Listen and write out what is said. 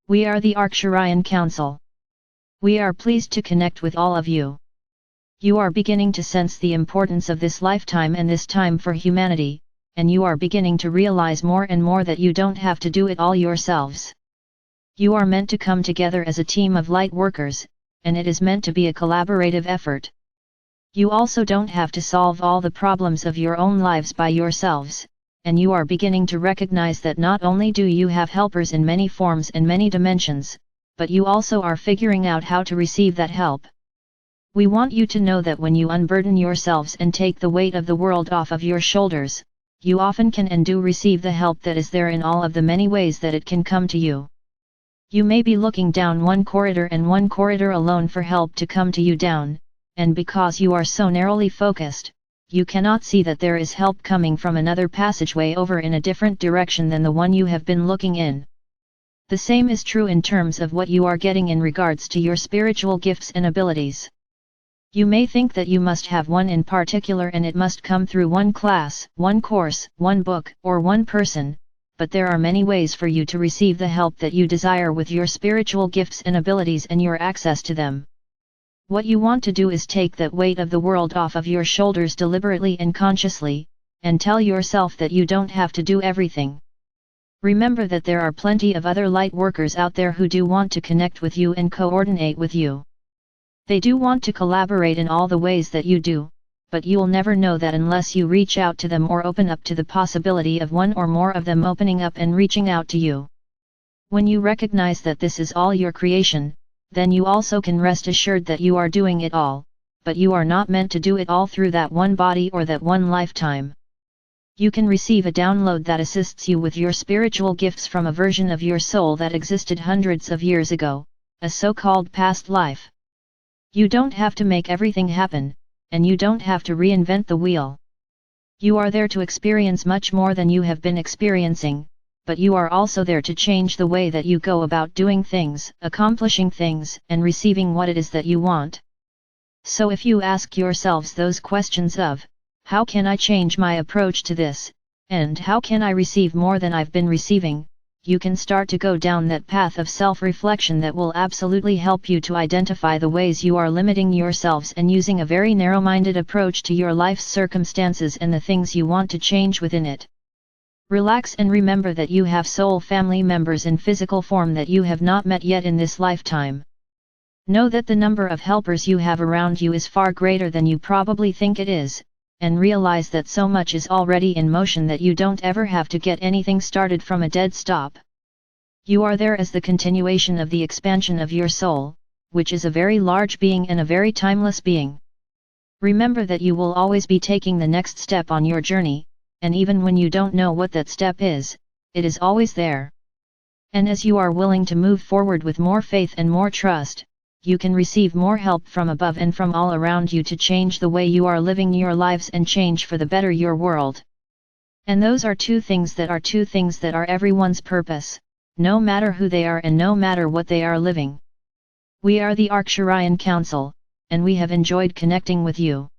We are the Arcturian Council. We are pleased to connect with all of you. You are beginning to sense the importance of this lifetime and this time for humanity, and you are beginning to realize more and more that you don't have to do it all yourselves. You are meant to come together as a team of light workers, and it is meant to be a collaborative effort. You also don't have to solve all the problems of your own lives by yourselves, and you are beginning to recognize that not only do you have helpers in many forms and many dimensions, but you also are figuring out how to receive that help. We want you to know that when you unburden yourselves and take the weight of the world off of your shoulders, you often can and do receive the help that is there in all of the many ways that it can come to you. You may be looking down one corridor and one corridor alone for help to come to you down, and because you are so narrowly focused, you cannot see that there is help coming from another passageway over in a different direction than the one you have been looking in. The same is true in terms of what you are getting in regards to your spiritual gifts and abilities. You may think that you must have one in particular and it must come through one class, one course, one book, or one person, but there are many ways for you to receive the help that you desire with your spiritual gifts and abilities and your access to them. What you want to do is take that weight of the world off of your shoulders deliberately and consciously, and tell yourself that you don't have to do everything. Remember that there are plenty of other light workers out there who do want to connect with you and coordinate with you. They do want to collaborate in all the ways that you do, but you'll never know that unless you reach out to them or open up to the possibility of one or more of them opening up and reaching out to you. When you recognize that this is all your creation, then you also can rest assured that you are doing it all, but you are not meant to do it all through that one body or that one lifetime. You can receive a download that assists you with your spiritual gifts from a version of your soul that existed hundreds of years ago, a so-called past life. You don't have to make everything happen, and you don't have to reinvent the wheel. You are there to experience much more than you have been experiencing, but you are also there to change the way that you go about doing things, accomplishing things, and receiving what it is that you want. So if you ask yourselves those questions of, how can I change my approach to this, and how can I receive more than I've been receiving, you can start to go down that path of self-reflection that will absolutely help you to identify the ways you are limiting yourselves and using a very narrow-minded approach to your life's circumstances and the things you want to change within it. Relax and remember that you have soul family members in physical form that you have not met yet in this lifetime. Know that the number of helpers you have around you is far greater than you probably think it is, and realize that so much is already in motion that you don't ever have to get anything started from a dead stop. You are there as the continuation of the expansion of your soul, which is a very large being and a very timeless being. Remember that you will always be taking the next step on your journey, and even when you don't know what that step is, it is always there. And as you are willing to move forward with more faith and more trust, you can receive more help from above and from all around you to change the way you are living your lives and change for the better your world. And those are two things that are everyone's purpose, no matter who they are and no matter what they are living. We are the Arcturian Council, and we have enjoyed connecting with you.